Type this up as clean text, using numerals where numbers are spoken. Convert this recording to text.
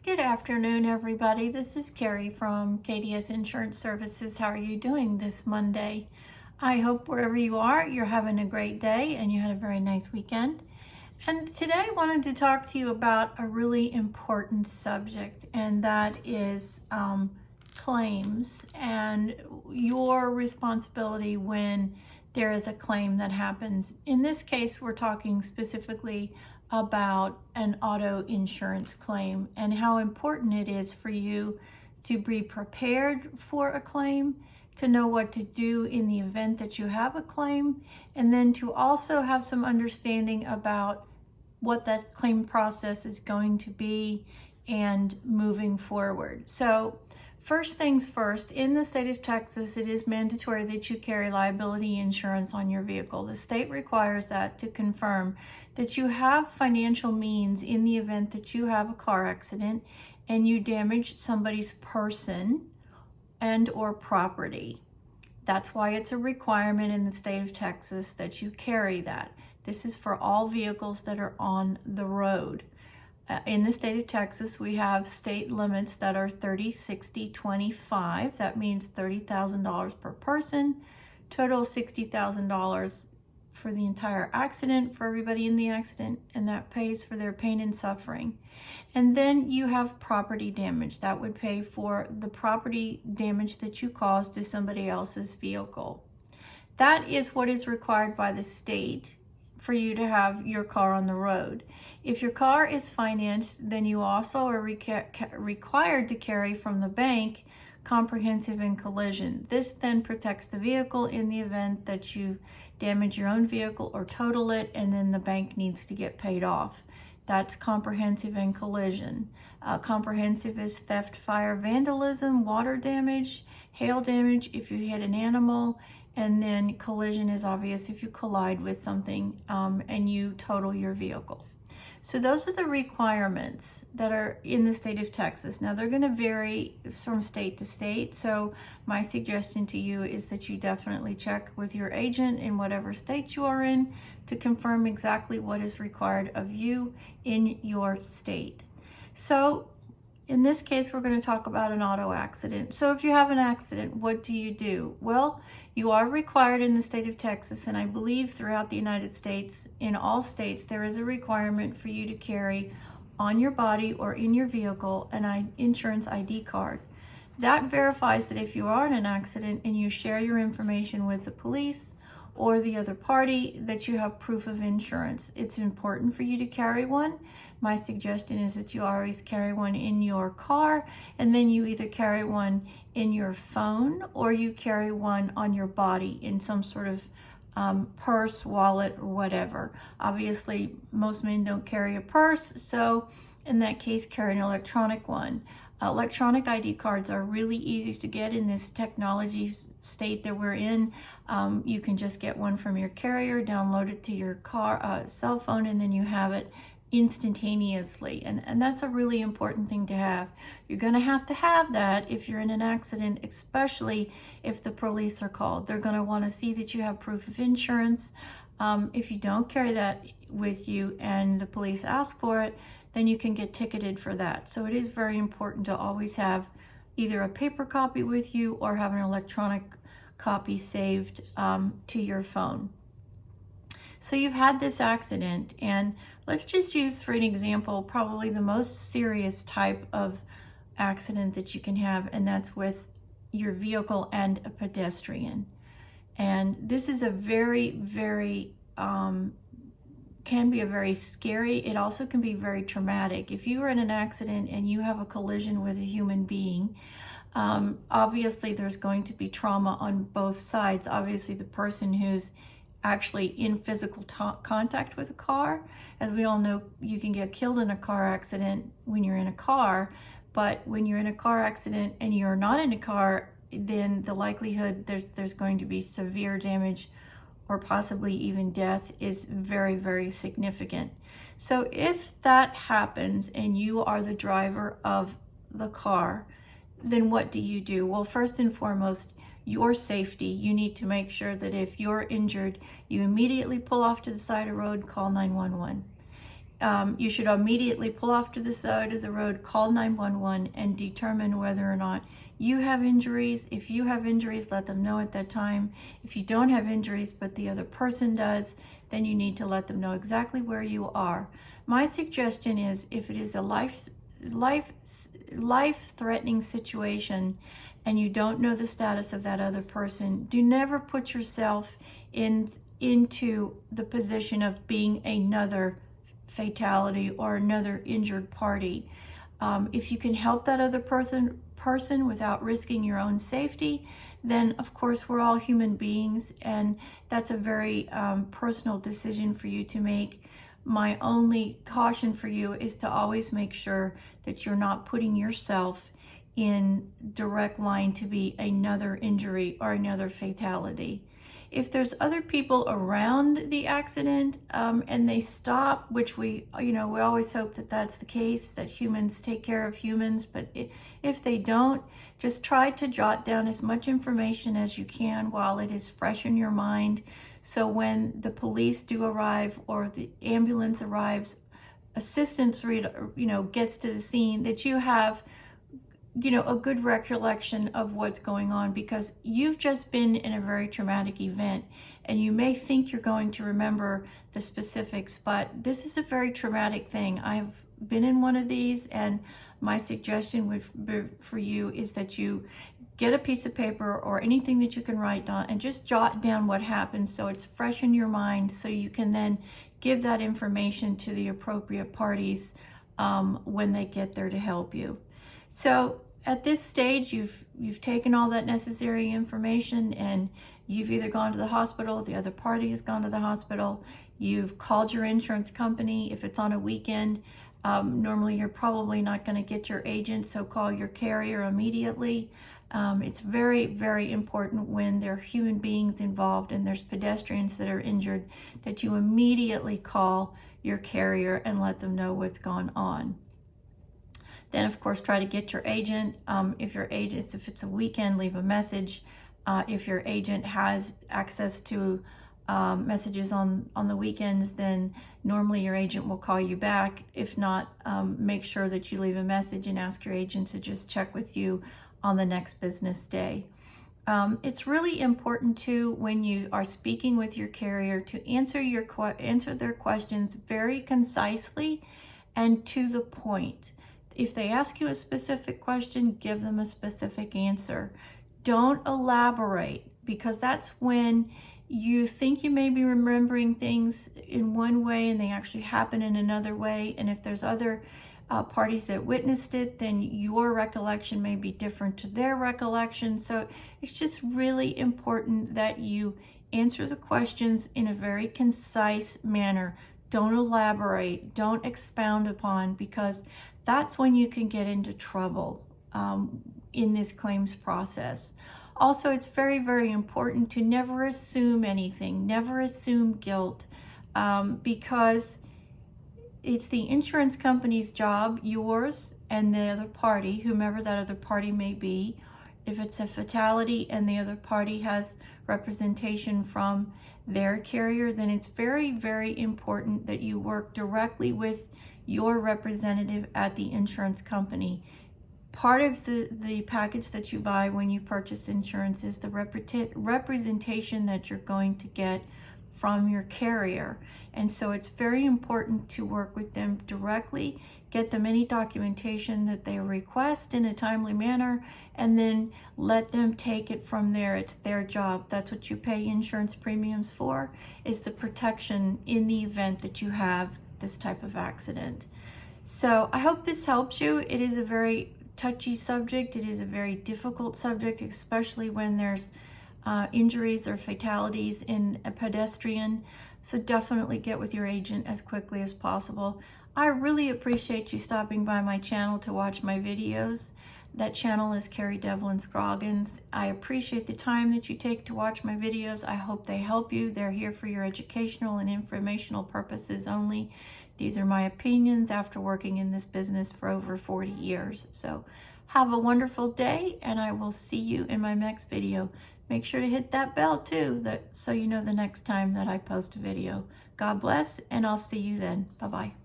Good afternoon, everybody. This is Carrie from KDS Insurance Services. How are you doing this Monday? I hope wherever you are, you're having a great day and you had a very nice weekend. And today I wanted to talk to you about a really important subject, and that is claims and your responsibility when there is a claim that happens. In this case, we're talking specifically about an auto insurance claim and how important it is for you to be prepared for a claim, to know what to do in the event that you have a claim, and then to also have some understanding about what that claim process is going to be and moving forward. So first things first, in the state of Texas, it is mandatory that you carry liability insurance on your vehicle. The state requires that to confirm that you have financial means in the event that you have a car accident and you damage somebody's person and or property. That's why it's a requirement in the state of Texas that you carry that. This is for all vehicles that are on the road. In the state of Texas, we have state limits that are 30, 60, 25. That means $30,000 per person, total $60,000 for the entire accident, for everybody in the accident, and that pays for their pain and suffering. And then you have property damage. That would pay for the property damage that you caused to somebody else's vehicle. That is what is required by the state for you to have your car on the road. If your car is financed, then you also are required to carry from the bank comprehensive and collision. This then protects the vehicle in the event that you damage your own vehicle or total it, and then the bank needs to get paid off. That's comprehensive and collision. Comprehensive is theft, fire, vandalism, water damage, hail damage if you hit an animal, and then collision is obvious if you collide with something and you total your vehicle. So those are the requirements that are in the state of Texas. Now they're going to vary from state to state, so my suggestion to you is that you definitely check with your agent in whatever state you are in to confirm exactly what is required of you in your state. So in this case, we're going to talk about an auto accident. So if you have an accident, what do you do? Well, you are required in the state of Texas, and I believe throughout the United States, in all states, there is a requirement for you to carry on your body or in your vehicle an insurance ID card. That verifies that if you are in an accident and you share your information with the police or the other party, that you have proof of insurance. It's important for you to carry one. My suggestion is that you always carry one in your car, and then you either carry one in your phone or you carry one on your body in some sort of purse, wallet, or whatever. Obviously, most men don't carry a purse, so in that case, carry an electronic one. Electronic ID cards are really easy to get in this technology state that we're in. You can just get one from your carrier, download it to your cell phone, and then you have it instantaneously. And that's a really important thing to have. You're going to have that if you're in an accident, especially if the police are called. They're going to want to see that you have proof of insurance. If you don't carry that with you and the police ask for it, then you can get ticketed for that. So it is very important to always have either a paper copy with you or have an electronic copy saved to your phone. So you've had this accident, and let's just use for an example probably the most serious type of accident that you can have, and that's with your vehicle and a pedestrian. And this is a very can be a very scary, it also can be very traumatic. If you are in an accident and you have a collision with a human being, obviously there's going to be trauma on both sides. Obviously the person who's actually in physical contact with a car. As we all know, you can get killed in a car accident when you're in a car, but when you're in a car accident and you're not in a car, then the likelihood there's going to be severe damage or possibly even death is very significant. So if that happens and you are the driver of the car, then what do you do? Well, first and foremost, your safety. You need to make sure that if you're injured, you immediately pull off to the side of the road, call 911. you should immediately pull off to the side of the road, call 911, and determine whether or not you have injuries. If you have injuries, let them know at that time. If you don't have injuries, but the other person does, then you need to let them know exactly where you are. My suggestion is, if it is a life-threatening situation and you don't know the status of that other person, do never put yourself into the position of being another fatality or another injured party. If you can help that other person without risking your own safety, then of course we're all human beings, and that's a very personal decision for you to make. My only caution for you is to always make sure that you're not putting yourself in direct line to be another injury or another fatality. If there's other people around the accident and they stop, which we always hope that that's the case, that humans take care of humans, but if they don't, just try to jot down as much information as you can while it is fresh in your mind. So when the police do arrive or the ambulance arrives, assistance gets to the scene, that you have a good recollection of what's going on, because you've just been in a very traumatic event and you may think you're going to remember the specifics, but this is a very traumatic thing. I've been in one of these, and my suggestion for you is that you get a piece of paper or anything that you can write down and just jot down what happened so it's fresh in your mind, so you can then give that information to the appropriate parties when they get there to help you. So at this stage, you've taken all that necessary information and you've either gone to the hospital, the other party has gone to the hospital, you've called your insurance company. If it's on a weekend, normally you're probably not going to get your agent, so call your carrier immediately. It's very, very important when there are human beings involved and there's pedestrians that are injured, that you immediately call your carrier and let them know what's gone on. Then, of course, try to get your agent. If it's a weekend, leave a message. If your agent has access to messages on the weekends, then normally your agent will call you back. If not, make sure that you leave a message and ask your agent to just check with you on the next business day. It's really important too, when you are speaking with your carrier, to answer their questions very concisely and to the point. If they ask you a specific question, give them a specific answer. Don't elaborate, because that's when you think you may be remembering things in one way and they actually happen in another way. And if there's other parties that witnessed it, then your recollection may be different to their recollection. So it's just really important that you answer the questions in a very concise manner. Don't elaborate, don't expound upon, because that's when you can get into trouble in this claims process. Also, it's very, very important to never assume anything, never assume guilt, because it's the insurance company's job, yours and the other party, whomever that other party may be. If it's a fatality and the other party has representation from their carrier, then it's very, very important that you work directly with your representative at the insurance company. Part of the package that you buy when you purchase insurance is the representation that you're going to get from your carrier. And so it's very important to work with them directly, get them any documentation that they request in a timely manner, and then let them take it from there. It's their job. That's what you pay insurance premiums for, is the protection in the event that you have this type of accident. So I hope this helps you. It is a very touchy subject. It is a very difficult subject, especially when there's injuries or fatalities in a pedestrian. So definitely get with your agent as quickly as possible. I really appreciate you stopping by my channel to watch my videos. That channel is Carrie Devlin Scroggins. I appreciate the time that you take to watch my videos. I hope they help you. They're here for your educational and informational purposes only. These are my opinions after working in this business for over 40 years. So have a wonderful day, and I will see you in my next video. Make sure to hit that bell too, so you know the next time that I post a video. God bless, and I'll see you then. Bye-bye.